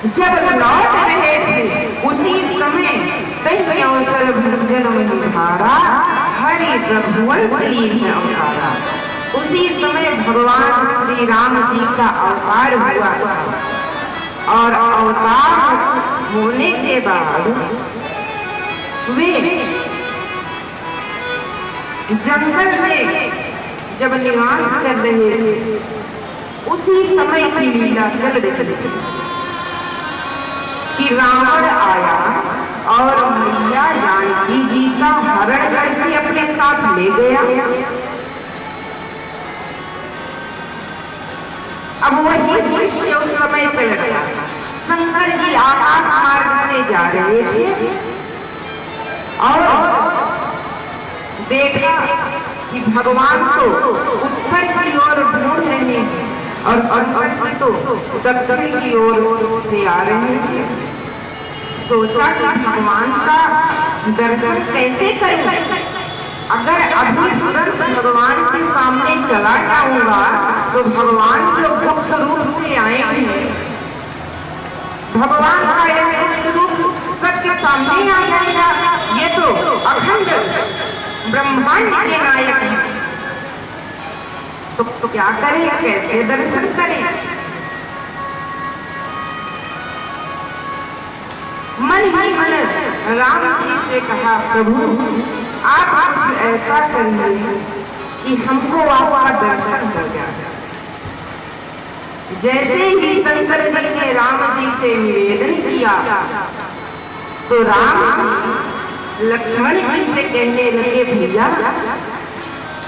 जब लौट रहे थे उसी समय कई अवसर भंजन में निधारा, हरि रघुवंश लीन में अवतारा। उसी समय भगवान श्री राम जी का अवतार हुआ और अवतार होने के बाद वे जंगल में जब निवास कर रहे थे उसी समय की लीला चल रही थी कि रावण आया और मैया जानकी जी का हरण करके अपने साथ ले गया। अब वही दृश्य उस समय चल रहा था। शंकर जी आकाश मार्ग से जा रहे थे और देखा कि भगवान तो उत्तर की ओर ढूंढ रहे हैं और शंकर जी तो दक्षिण की ओर से आ रहे हैं। सोचा कि भगवान का दर्शन कैसे करें। अगर अभी तुरंत भगवान के सामने चला जाऊंगा तो भगवान जो गुप्त रूप से आए हैं, भगवान का यह रूप सबके सामने आ जाएगा। ये तो अखंड ब्रह्मांड के नायक है, तो क्या करें, कैसे दर्शन करें। मन ही मन राम जी से कहा, प्रभु आप कुछ ऐसा करिए कि हमको आपका दर्शन हो जाए। जैसे ही शंकर जी ने राम जी से निवेदन किया तो राम लक्ष्मण जी से कहने लगे, भैया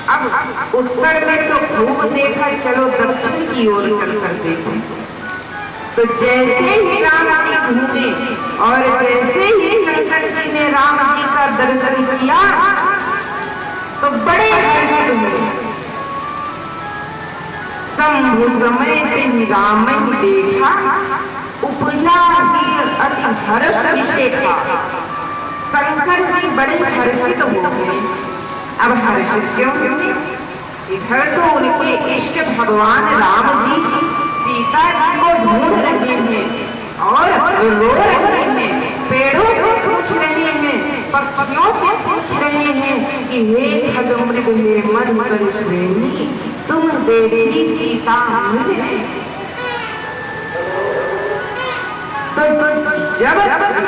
अब उत्तर में तो खूब देखा, चलो दक्षिण की ओर चलकर देखें। तो जैसे ही राम जी घूमे और जैसे ही शंकर जी ने राम जी का दर्शन किया तो बड़े हर्षित हुए। शंभु समेत राम ही देखा, उपजा अति हर्ष विशेषा। शंकर जी बड़े हर्षित हो गए। अब हर्षित क्यों हुए? इधर तो उनके इष्ट भगवान राम जी सीता जी को ढूंढ रहे हैं और रो रहे हैं, पेड़ों से पूछ रहे हैं, पक्षियों से पूछ रहे हैं कि हे खगमृग हे मधुकर श्रेणी, तुम देवी सीता मुझे। तो जब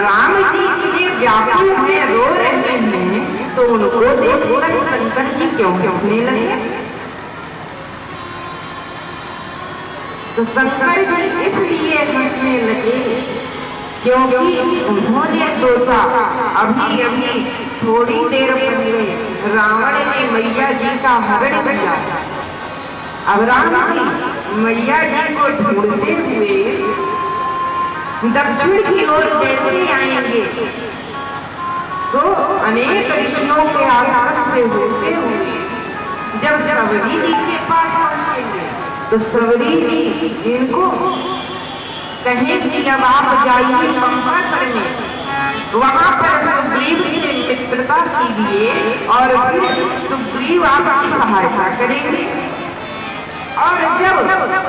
राम जी के व्याकुल में रो रहे हैं तो उनको देखकर शंकर जी क्यों हंसने लगे? तो शंकर जी इसलिए हंसने लगे क्योंकि उन्होंने सोचा अभी अभी थोड़ी देर पहले रावण ने मैया जी का हरण किया। अब राम जी मैया जी को ढूंढते हुए दक्षिण की ओर जैसे आएंगे तो अनेक ऋषियों के आश्रम से होते हुए जब सबरी जी के पास पहुंचेंगे तो सबरी जी इनको कहेंगे अब आप जाइए पंपासर में, वहां पर सुग्रीव से मित्रता कीजिए और फिर सुग्रीव आपकी सहायता करेंगे। और जब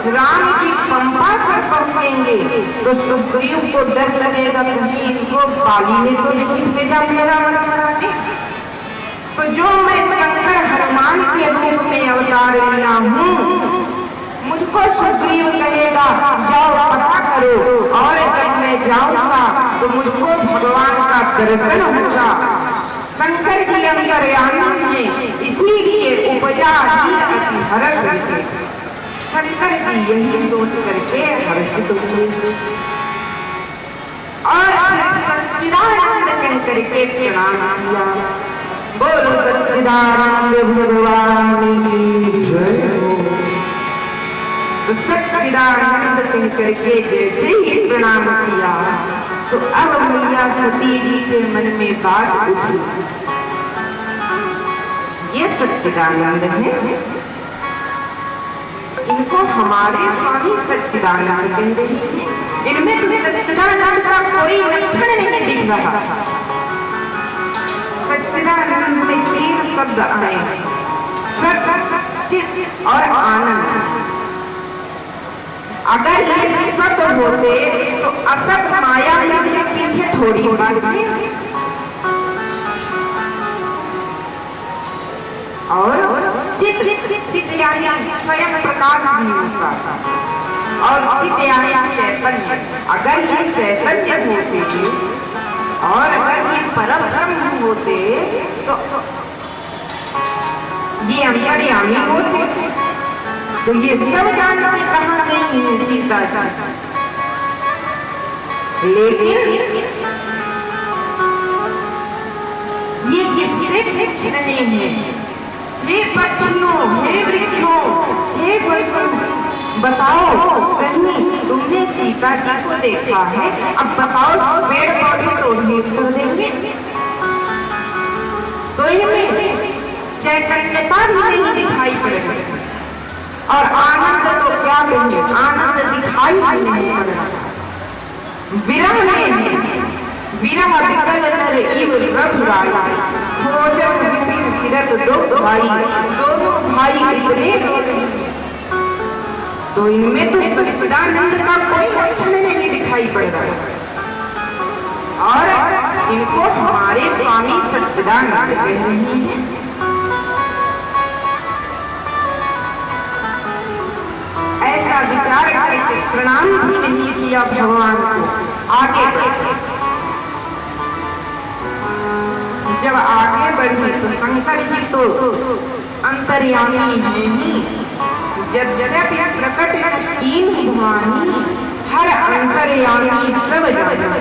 राम जी पंपासर पहुंचेंगे तो सुग्रीव को डर लगेगा कहीं इनको बाली ने तो नहीं भेजा मेरा मन बनाने। तो जो मैं शंकर हनुमान के रूप में अवतार लिया हूँ, मुझको सुग्रीव कहेगा जाओ पता करो, और जब मैं जाऊंगा तो मुझको भगवान का दर्शन होगा। शंकर जी अंतर्यामी हैं, इसीलिए उपजा अति हर्ष से। शंकर जी यही सोच करके हर्षित हुए और सच्चिदानंद कह करके प्रणाम किया। बोलो सच्चिदानंद भगवान की जय। तो सच्चिदानंद कह करके जैसे ही प्रणाम किया तो अब मैया सती जी के मन में बात उठी, ये सच्चिदानंद है, इनको हमारे स्वामी सच्चिदानंद कहते हैं, इनमें तो सच्चिदानंद का कोई लक्षण नहीं दिख रहा। सच्चिदानंद में 3 शब्द आए, सत, चित और आनंद। अगर ये सत होते तो असत माया युग के पीछे थोड़ी बात है। और चित चित यानी स्वयं प्रकाश नहीं होता और चित यानी चैतन्य। अगर ये चैतन्य होते और अगर ये परम ब्रह्म होते तो ये अंतर्यामी होते। तो ये सब जानते कहाँ गई है सीता जी, लेकिन ये किससे कुछ नहीं है। हे पक्षियों, हे वृक्षों, हे पशुओं, बताओ कहीं तुमने सीता जी को देखा है? अब बताओ पेड़ पौधे तो ढेर कर देंगे, तो इनमें चैतन्यता भी नहीं दिखाई पड़ेगी और आनंद तो क्या कहेंगे, आनंद दिखाई नहीं पड़ेगा। विरह में विरह विकल नर इव रघुराई, भोजन फिरत दो भाई, दोनों भाई इतने। तो इनमें तो सच्चिदानंद का कोई लक्षण नहीं दिखाई पड़ रहा और इनको हमारे स्वामी सच्चिदानंद कह रहे हैं। ऐसा विचार करके प्रणाम भी नहीं किया भगवान को। आगे जब आगे बढ़े तो शंकर जी तो अंतर्यामी है ही, यद्यपि प्रकट तीन भवानी, हर अंतर्यामी सब जानते।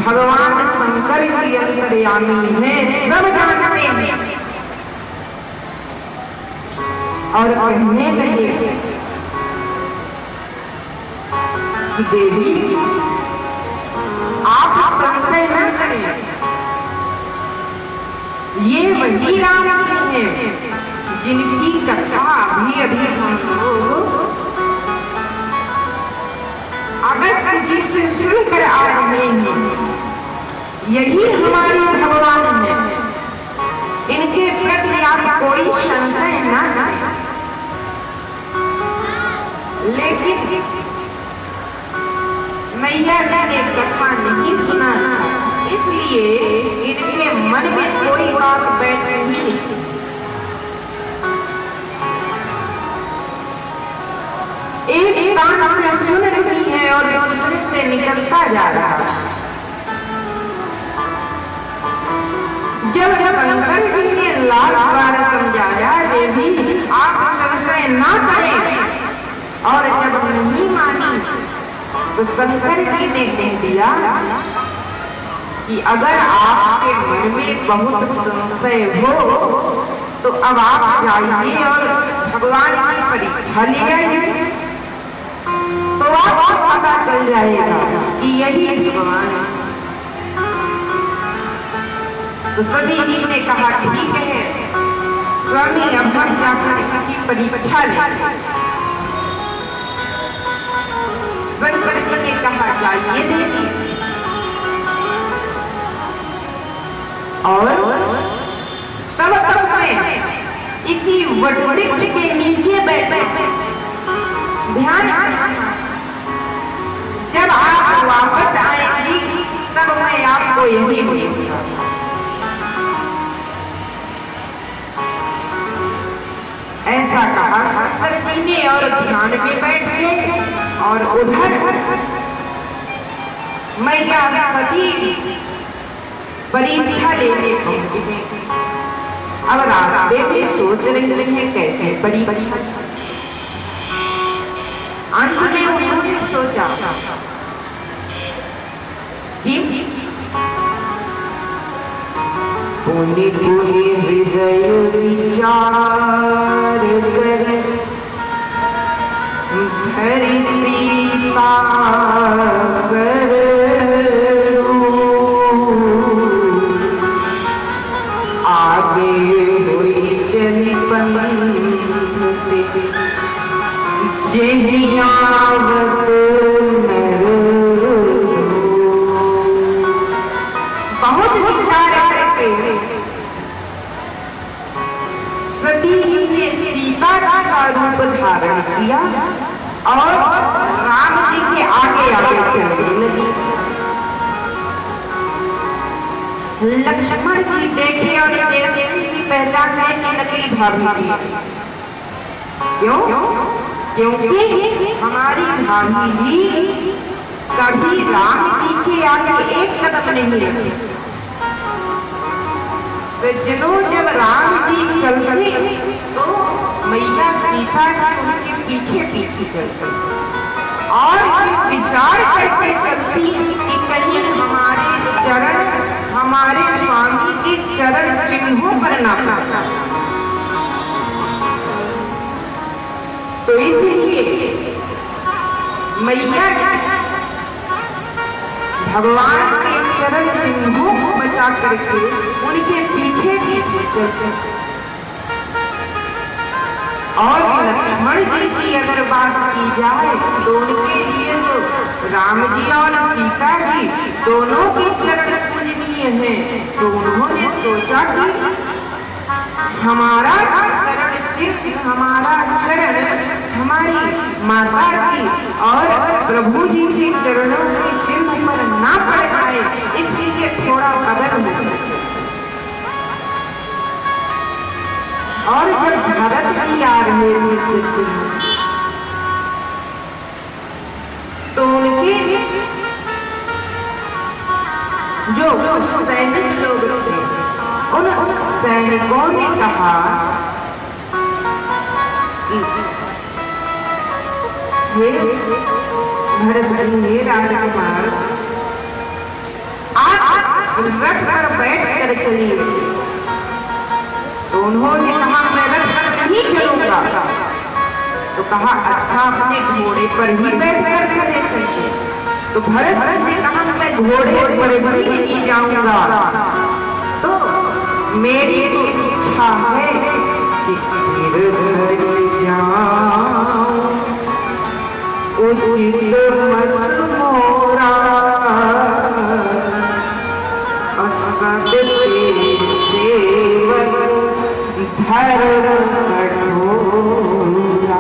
भगवान शंकर जी अंतर्यामी है, सब जानते हैं। और कहने लगे कि देवी आप संशय न करें, ये वही राम है जिनकी कथा अभी अभी हम लोग अगस्त जी से सुनकर आ रहे हैं। यही हमारे भगवान है, इनके प्रति आप कोई संशय न करें। लेकिन मैया जी ने कथा नहीं सुना, इसलिए इनके मन में कोई बात बैठ नहीं। एक कान से सुन रही है और दूसरे से निकलता जा रहा है। जब शंकर जी ने लाख बार समझाया देवी आप संशय ना करें, और जब नहीं मानी तो शंकर जी ने कह दिया कि अगर आपके मन में बहुत संशय हो तो अब आप जाइए और भगवान की परीक्षा ले आइए, तो आपको पता चल जाएगा कि यही भगवान है। तो सभी जी ने कहा ठीक है स्वामी, अब हम जाकर इनकी परीक्षा ले। शंकर जी ने कहा जाइए देवी, और तब तक मैं इसी वटवृक्ष के नीचे बैठे ध्यान, जब आप वापस आएंगी तब मैं आपको यही मिलूंगा। ऐसा कहा शंकर जी ने और ध्यान में बैठ गए। और उधर मैया सती परीक्षा लेने पहुंची। अब रास्ते में सोच रही है कैसे परीक्षा। अंत में उन्होंने सोचा कि पुनि पुनि हृदय विचार कर हरि सीता आगे हुई चली पंथ जहियावत नर। बहुत विचार करके सती जी ने सीता का रूप धारण किया और राम जी के लक्ष्मण जी देखे और देखते ही पहचान गए कि नकली भाभी थी। क्यों? क्योंकि हमारी भाभी जी कभी राम जी के आगे एक कदम नहीं रखी। सज्जनों, जब राम जी चलते तो मैया सीता जी उनके पीछे पीछे चलते और विचार करके चलती कि कहीं हमारे चरण, हमारे स्वामी के चरण चिन्हों पर ना पड़ा। तो इसलिए मैया भगवान के चरण चिन्हों को बचा करके उनके पीछे पीछे चलते। और लक्ष्मण जी की अगर बात की जाए तो उनके लिए तो राम जी और सीता जी दोनों के चरण पूजनीय हैं। तो उन्होंने सोचा कि हमारा चरण चिन्ह, हमारा चरण हमारी माता जी और प्रभु जी के चरणों के चिन्ह पर ना पड़ पाए, इसलिए थोड़ा बदल हो। और जब भरत जी आ रहे थे तो उनके जो सैनिक लोग थे उन सैनिकों ने कहा हे भरत जी, हे राजकुमार, आप रथ पर बैठ कर चलिए। तो उन्होंने कहा मैं रथ पर नहीं चलूंगा। तो कहा अच्छा, अपने घोड़े पर ही बैठ कर चले चलिए। तो भरत ने कहा मैं घोड़े पर भी नहीं जाऊंगा। तो मेरी तो इच्छा है कि सिर धर जाऊं, उचित मत मोरा, असद सेवक धर कठोरा।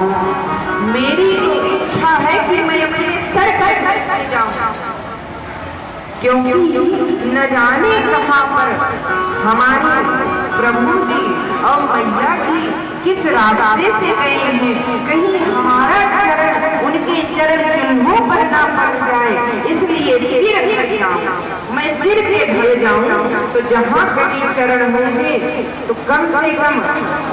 मेरी तो इच्छा है कि मैं अपने सर पर चल जाऊं, क्योंकि न जाने कहां पर हमारे प्रभु जी और मैया जी किस रास्ते से गए हैं। कहीं हमारा चरण उनके चरण चिन्हों पर ना पड़ जाए, इसलिए सिर पर जाऊं। मैं सिर पे भर जाऊं तो जहां कभी चरण होंगे तो कम से कम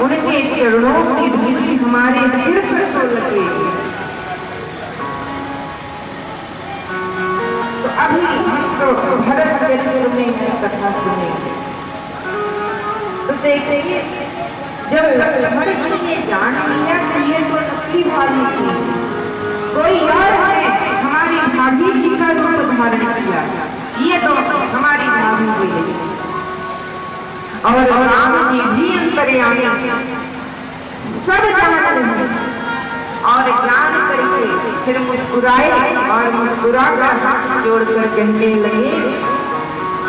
उनके चरणों की धूली हमारे सिर पर तो लगेगी। तो अभी तो भरत चरित्र में कथा सुनेंगे। तो देखिए, जब लक्ष्मण जी ने जान लिया कि ये तो नकली भाभी थी, कोई और है हमारी भाभी जी का रूप धारण किया, ये तो हमारी भाभी जी है। और राम जी भी अंतर्यामी सब जान रहे और जान करके फिर मुस्कुराए और मुस्कुरा कर हाथ जोड़कर कहने लगे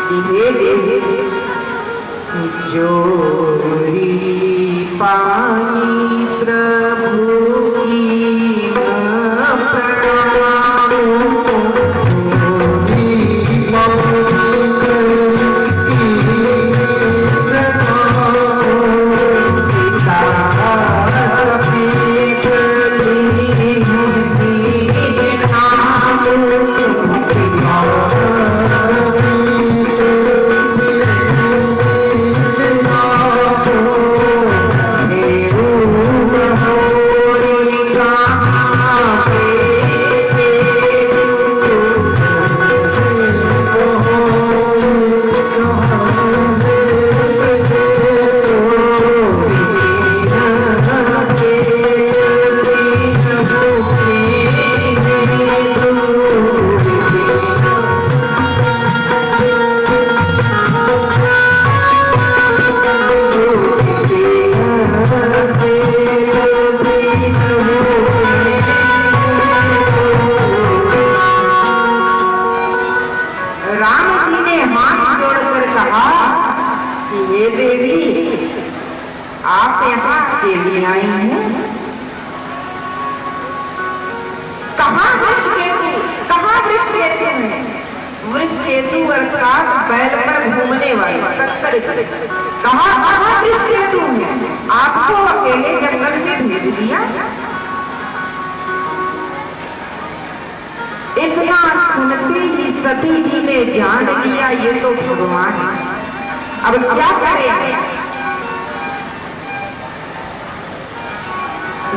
कि हे देवी, जोरी पानी प्रभु की प्रणाम। आप यहाँ अकेले आई हैं? कहाँ वृक्ष लेते हैं? वृषकेतु अर्थात बैल पर घूमने वाले शक्कर कहा वृषकेतु आपको अकेले जंगल में भेज दिया। इतना सुनते ही सती जी ने जान लिया ये तो भगवान। अब क्या करें?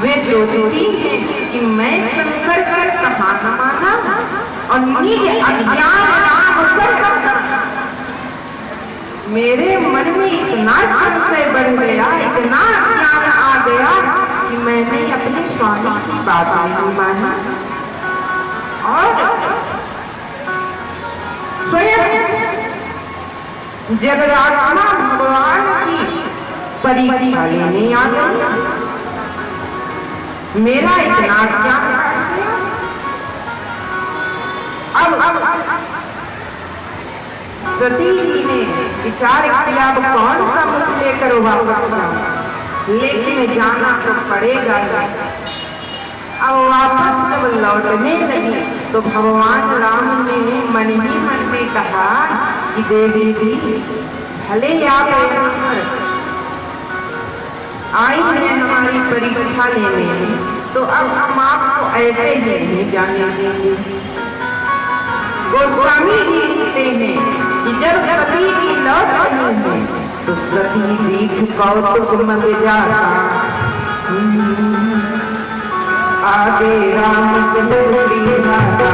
वे सोचती हैं कि मैं शंकर कर कहाँ न माना और निज अज्ञान राम पर मेरे मन में इतना संशय बढ़ गया, इतना ज्ञान आ गया कि मैंने अपने स्वामी की बात नहीं माना और स्वयं जगदात्मा भगवान की परीक्षा लेने आ गई। मेरा इतना ज्ञान अब सती जी ने विचार किया अब कौन सा मुख लेकर वापस जाऊं, लेकिन जाना तो पड़ेगा। अब वापस जब लौटने लगी तो भगवान राम ने मन ही मन में कहा कि देवी जी भले आप आई है हमारी परीक्षा लेने, तो अब हम आपको ऐसे ही नहीं जाने देंगे। गोस्वामी जी लिखते हैं कि जब सती जी लौट रही है तो सती दीख कौतुक मग जाता, आगे राम से श्री माता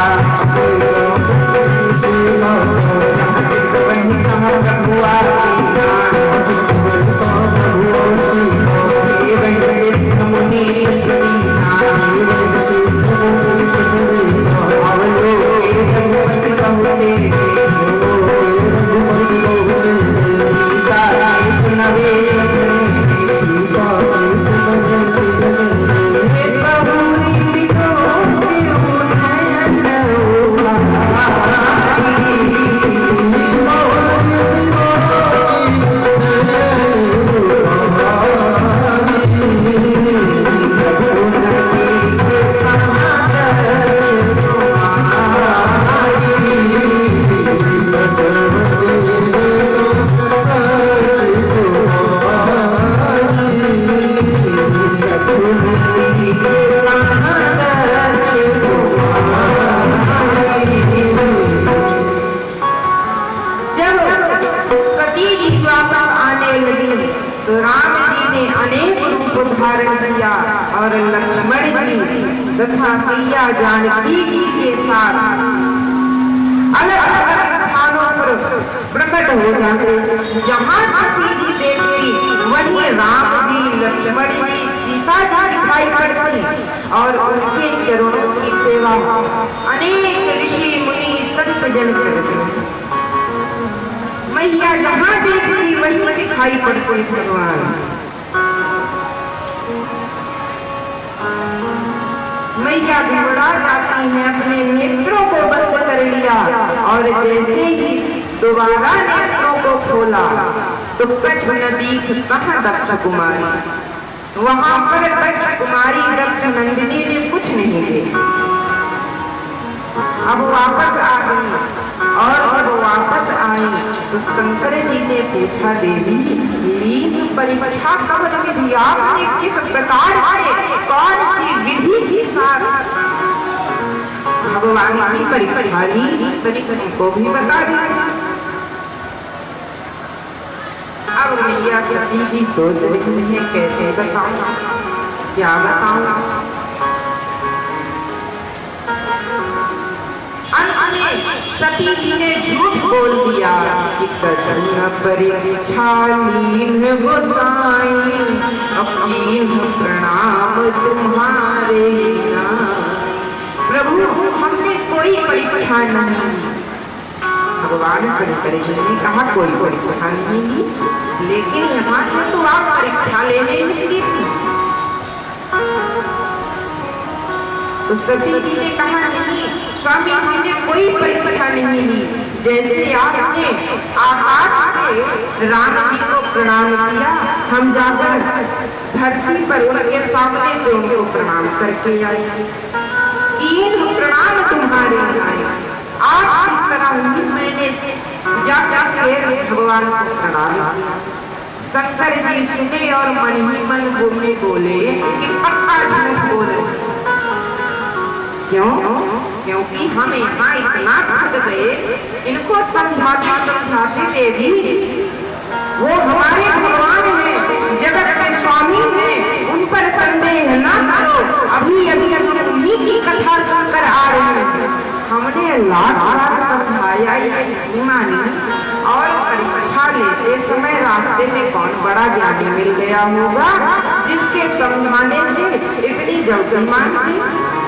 और लक्ष्मण जी तथा मैया जानकी जी के साथ अलग अलग स्थानों पर प्रकट हो जाते। जहाँ सती जी देखती वहीं राम जी, लक्ष्मण जी, सीता जी दिखाई पड़ती और उनके चरणों की सेवा अनेक ऋषि मुनि संत जन करते। मैया जहाँ देखती वहीं दिखाई पड़ती भगवान। मैया घबरा जाती है, अपने नेत्रों को बंद कर लिया और जैसे ही दोबारा नेत्रों को खोला तो कच्छ नदी कहाँ दक्ष कुमारी, वहां पर दक्ष कुमारी दक्ष नंदिनी ने कुछ नहीं देखा। अब वापस आ गई और जब वापस आई तो शंकर जी ने पूछा देवी लीन परीक्षा कब विधि आपने किस प्रकार से कौन सी विधि के साथ भगवान की परीक्षा ली, तरीके को भी बता दिया। अब मैया सती जी सोच रही है कैसे बताऊं, क्या बताऊं। सती जी ने झूठ बोल दिया कि कठिन परीक्षा लीन गोसाई, अपीन प्रणाम तुम्हारे प्रभु, हमने कोई परीक्षा नहीं। भगवान शंकर जी ने कहा कोई परीक्षा नहीं, लेकिन यहाँ से तो आप परीक्षा लेने निकली थी। तो सती जी ने कहा नहीं स्वामी जी ने कोई परीक्षा नहीं ली, जैसे आपने आकाश से राम जी को प्रणाम किया, हम जाकर धरती पर उनके सामने से उनको प्रणाम करके आए। कीन प्रणाम तुम्हारे आए, आप इस तरह ही भगवान को प्रणाम किया। शंकर जी सुने और मन ही मन बोले कि पक्का झूठ बोल रहे। क्यों? क्योंकि हम यहाँ इतना थक गए, इनको समझाते थे भी वो हमारे भगवान हैं, जगत के स्वामी हैं, उन पर संदेह न करो। अभी अभी उन्हीं की कथा सुनकर आ रहे हैं। हमने लाख समझाया, ये नहीं मानी। और परीक्षा लेते समय रास्ते में कौन बड़ा ज्ञानी मिल गया होगा जिसके समझाने से इतनी जल्दी मान ली,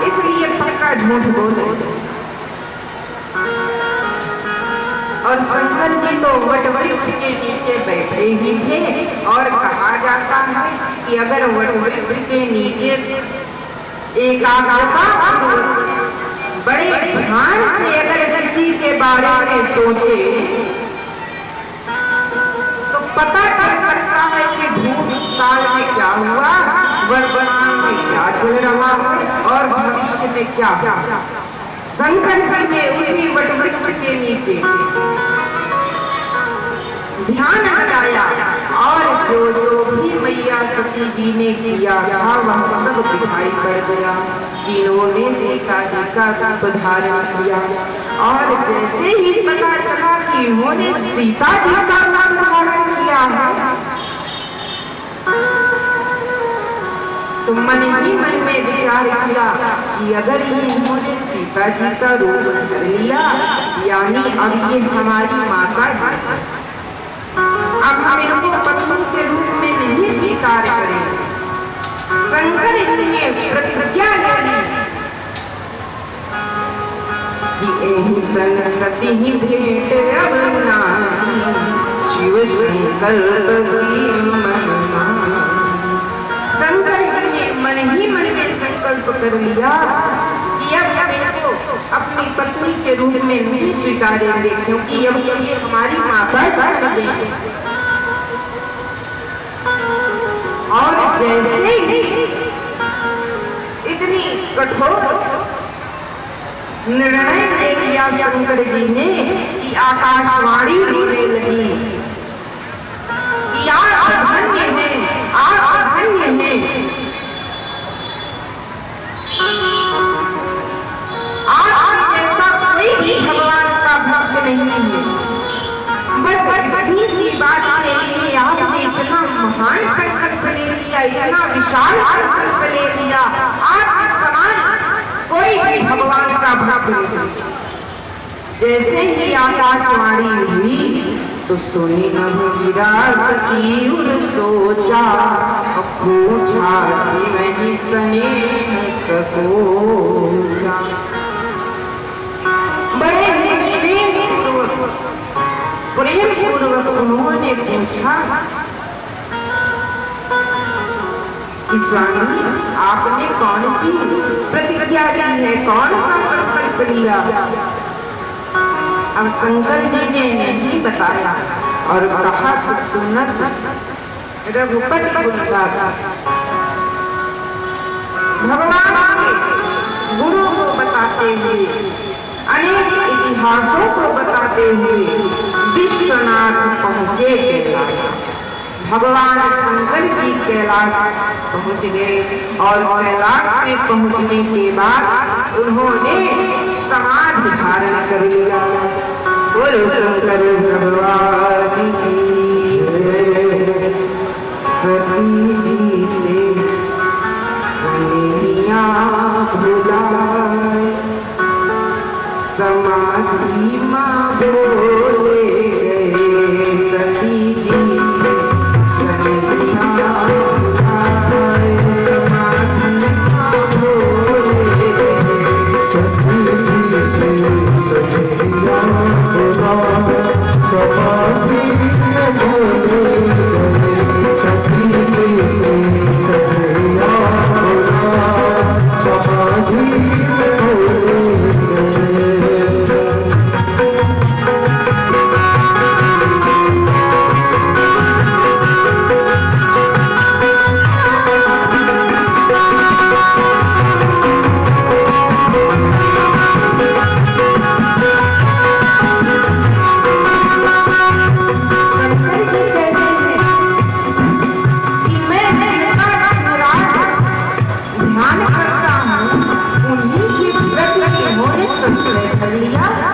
इसलिए पक्का झूठ बोले। और शंकर जी तो वट वृक्ष के नीचे बैठे ही थे। और कहा जाता है कि अगर वट वृक्ष के नीचे एकाग्रता बड़े ध्यान से अगर किसी के बारे में सोचे तो पता चल सकता है कि भूतकाल में क्या हुआ, वर्तमान में क्या चल रहा है और भविष्य में क्या। शंकर जी ने उसी वट वृक्ष के नीचे ध्यान लगाया और जो भी मैया सती जी ने किया था वह सब दिखाई पड़ गया। इन्होंने सीता जी का धारण किया और जैसे ही पता चला कि इन्होंने सीता जी का धारण किया है तो मन ही मन में विचार किया कि अगर इन्होंने सीता जी का रूप धर लिया, यानी अब ये हमारी माता है, अब हम इनको पत्नी के रूप में नहीं स्वीकार करेंगे। शंकर ने प्रतिज्ञा ले ली कि एहि तन सती ही भेंट अब ना, शिव संकल्प की महिमा। शंकर ने मन ही मन में संकल्प कर लिया कि अब इनको अपनी पत्नी के रूप में नहीं स्वीकारेंगे, क्योंकि अब ये हमारी माता कर देंगे। और जैसे ही इतनी कठोर निर्णय ले लिया शंकर जी ने कि आकाशवाणी होने लगी कि आप धन्य हैं, आप धन्य हैं, आप जैसा कोई भी भगवान का भक्त नहीं है। बस बड़ी सी बात के लिए आपने इतना महान संकल्प ले लिया, इतना विशाल संकल्प ले लिया। आपके समान कोई भी भगवान का भक्त नहीं। जैसे ही आकाशवाणी हुई तो सुनी गिरा सती उर सोचा, पूछा कि मैं सने सकोचा। बड़े प्रेम पूर्वक उन्होंने पूछा कि स्वामी आपने कौन सी प्रतिज्ञा ली है, कौन सा संकल्प लिया। अब शंकर जी ने नहीं बताया और कहा कि सुनत रघुपति बोला था। भगवान के गुरु को बताते हुए, अनेक इतिहासों को बताते हुए विश्वनाथ पहुंचे कैलाश। भगवान शंकर जी कैलाश पहुंच गए और कैलाश में पहुंचने के बाद उन्होंने समाधि धारण कर लिया। बोलो शंकर भगवान की जय। सती जी से सनेहिया भुलाए, समाधि मां बोले गए। सती जी सनेहिया भुलाए, समाधि मां बोले गए। सती जी से सनेहिया भुलाए, समाधि मां बोले गए। सती जी से सनेहिया भुलाए, समाधि मां बोले गए। समझ लिया।